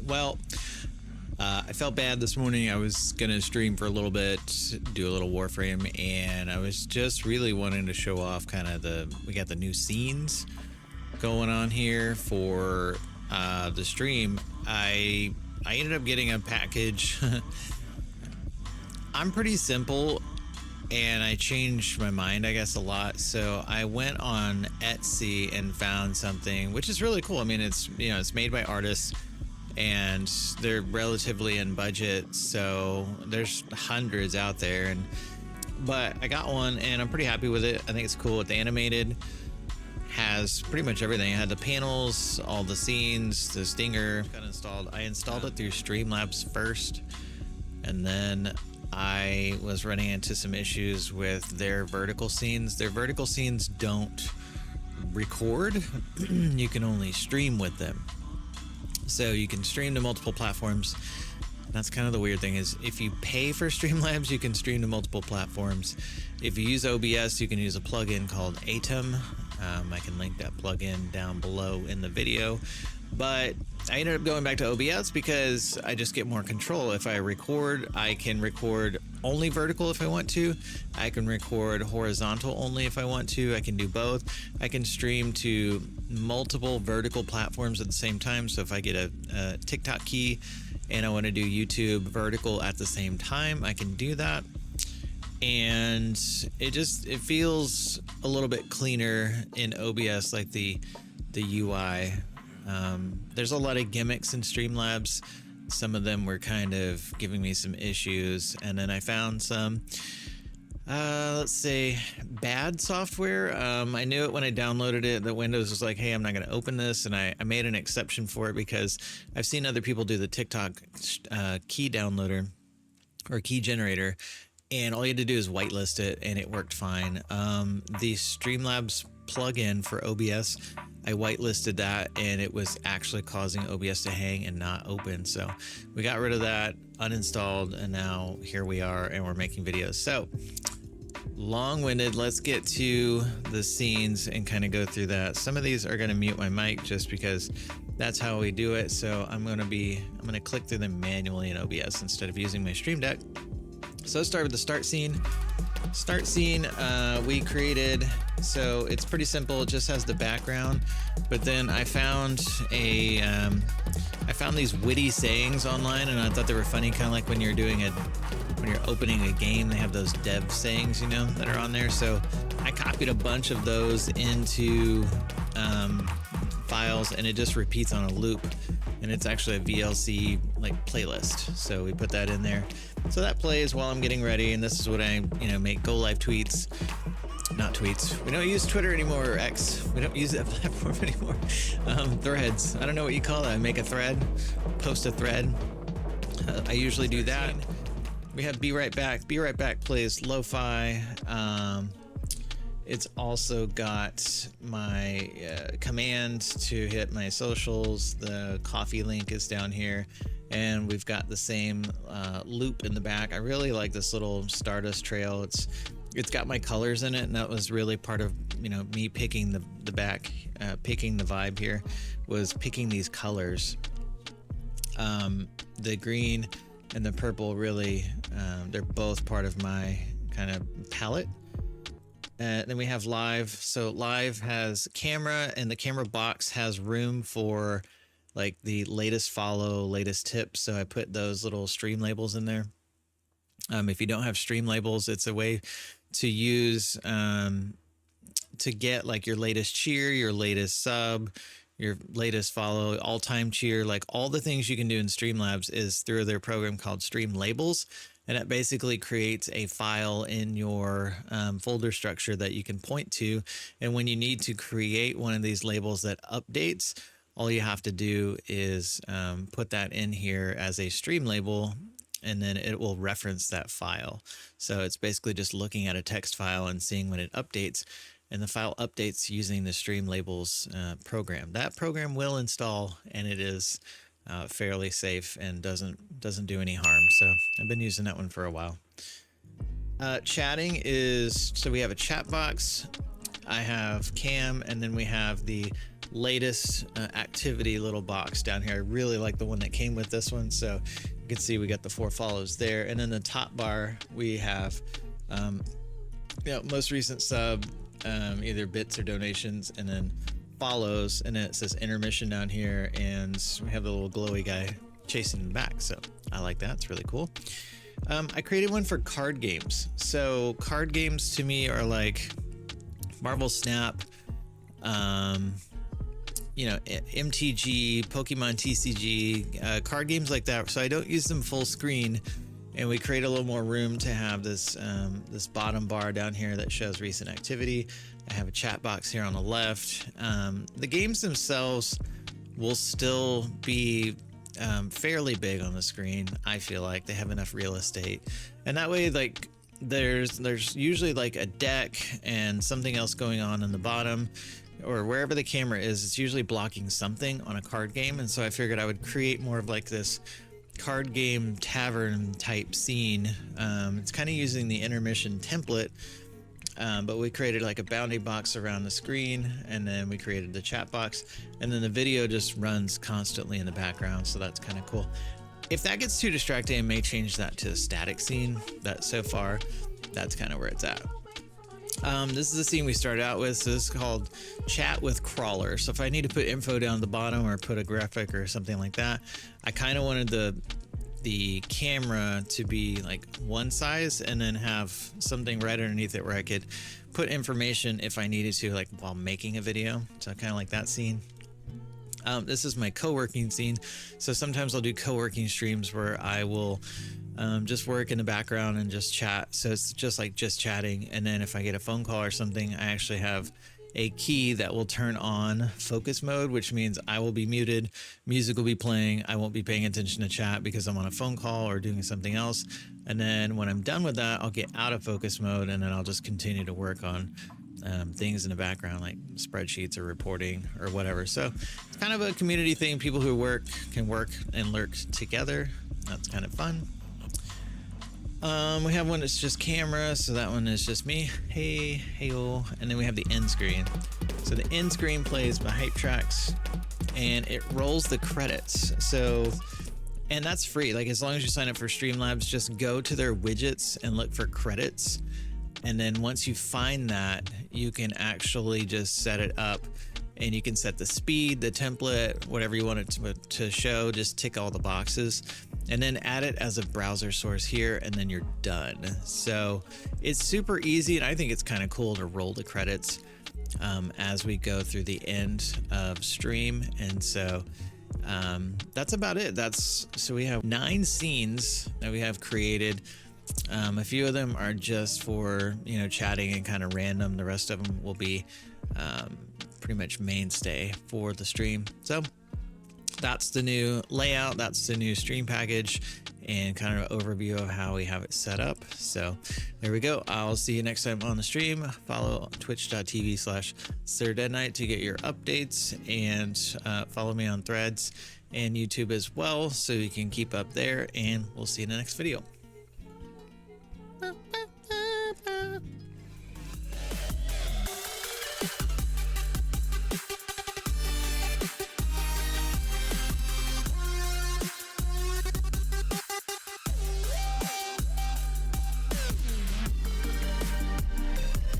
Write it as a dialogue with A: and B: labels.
A: Well, I felt bad this morning. I was gonna stream for a little bit, do a little Warframe, and I was just really wanting to show off kind of we got the new scenes going on here for the stream. I ended up getting a package. I'm pretty simple, and I changed my mind, I guess, a lot. So I went on Etsy and found something which is really cool. I mean, it's it's made by artists, and they're relatively in budget, so there's hundreds out there, but I got one and I'm pretty happy with it. I think it's cool. It's animated, has pretty much everything. It had the panels, all the scenes, the stinger. Got installed. I installed it through Streamlabs first, and then I was running into some issues with their vertical scenes. Their vertical scenes don't record. You can only stream with them. So you can stream to multiple platforms. That's kind of the weird thing, is if you pay for Streamlabs, you can stream to multiple platforms. If you use OBS, you can use a plugin called Atom. I can link that plugin down below in the video. But I ended up going back to OBS because I just get more control. If I record, I can record only vertical if I want to. I can record horizontal only if I want to. I can do both. I can stream to multiple vertical platforms at the same time. So if I get a TikTok key and I want to do YouTube vertical at the same time, I can do that. And it feels a little bit cleaner in OBS, like the UI. There's a lot of gimmicks in Streamlabs. Some of them were kind of giving me some issues, and then I found some let's say bad software. I knew it when I downloaded it that Windows was like, hey, I'm not going to open this, and I made an exception for it because I've seen other people do the TikTok key downloader or key generator, and all you had to do is whitelist it and it worked fine. The Streamlabs plugin for OBS, I whitelisted that and it was actually causing OBS to hang and not open. So we got rid of that, uninstalled, and now here we are and we're making videos. So long-winded, let's get to the scenes and kind of go through that. Some of these are going to mute my mic just because that's how we do it. So I'm going to click through them manually in OBS instead of using my Stream Deck. So let's start with the start scene. Start scene we created, so it's pretty simple. It just has the background, but then I found these witty sayings online, and I thought they were funny, kind of like when you're opening a game, they have those dev sayings, that are on there. So I copied a bunch of those into files, and it just repeats on a loop, and it's actually a VLC like playlist. So we put that in there. So that plays while I'm getting ready, and this is what I, make go live tweets. Not tweets. We don't use Twitter anymore, or X. We don't use that platform anymore. Threads. I don't know what you call that. Make a thread, post a thread. I usually do that. We have Be Right Back. Be Right Back plays lo-fi. It's also got my command to hit my socials. The coffee link is down here. And we've got the same loop in the back. I really like this little Stardust trail. It's got my colors in it, and that was really part of me picking the back, picking the vibe here, was picking these colors. The green and the purple really, they're both part of my kind of palette. Then we have live. So live has camera, and the camera box has room for like the latest follow, latest tips. So I put those little stream labels in there. If you don't have stream labels, it's a way to use to get like your latest cheer, your latest sub, your latest follow, all-time cheer, like all the things you can do in Streamlabs is through their program called Stream Labels. And it basically creates a file in your folder structure that you can point to. And when you need to create one of these labels that updates, all you have to do is put that in here as a stream label, and then it will reference that file. So it's basically just looking at a text file and seeing when it updates, and the file updates using the Stream Labels program. That program will install, and it is fairly safe and doesn't do any harm. So I've been using that one for a while. Chatting is, so we have a chat box, I have cam, and then we have the latest activity little box down here. I really like the one that came with this one. So you can see we got the 4 follows there. And then the top bar, we have most recent sub, either bits or donations, and then follows, and then it says intermission down here, and we have the little glowy guy chasing him back. So I like that. It's really cool. I created one for card games. So card games to me are like Marvel Snap, MTG, Pokemon TCG, card games like that. So I don't use them full screen, and we create a little more room to have this this bottom bar down here that shows recent activity. I have a chat box here on the left. The games themselves will still be fairly big on the screen. I feel like they have enough real estate, and that way, like, there's usually like a deck and something else going on in the bottom, or wherever the camera is. It's usually blocking something on a card game, and so I figured I would create more of like this card game tavern type scene. It's kind of using the intermission template, but we created like a bounding box around the screen, and then we created the chat box, and then the video just runs constantly in the background. So that's kind of cool. If that gets too distracting, I may change that to a static scene. But so far, that's kind of where it's at. This is the scene we started out with. So this is called Chat with Crawler. So if I need to put info down at the bottom or put a graphic or something like that, I kind of wanted the camera to be like one size, and then have something right underneath it where I could put information if I needed to, like while making a video. So kind of like that scene. This is my co-working scene. So sometimes I'll do co-working streams where I will just work in the background and just chat. So it's just chatting. And then if I get a phone call or something, I actually have a key that will turn on focus mode, which means I will be muted, music will be playing, I won't be paying attention to chat because I'm on a phone call or doing something else. And then when I'm done with that, I'll get out of focus mode, and then I'll just continue to work on things in the background, like spreadsheets or reporting or whatever. So it's kind of a community thing. People who can work and lurk together. That's kind of fun. We have one that's just camera, so that one is just me. Hey-o. And then we have the end screen. So the end screen plays my hype tracks, and it rolls the credits. So, and that's free. Like, as long as you sign up for Streamlabs, just go to their widgets and look for credits. And then once you find that, you can actually just set it up, and you can set the speed, the template, whatever you want it to show. Just tick all the boxes, and then add it as a browser source here, and then you're done. So it's super easy, and I think it's kind of cool to roll the credits as we go through the end of stream. And so that's about it. So we have 9 scenes that we have created. A few of them are just for, chatting and kind of random. The rest of them will be pretty much mainstay for the stream. So that's the new layout. That's the new stream package, and kind of an overview of how we have it set up. So there we go. I'll see you next time on the stream. Follow twitch.tv/SirDeadKnight to get your updates, and follow me on Threads and YouTube as well, so you can keep up there, and we'll see you in the next video.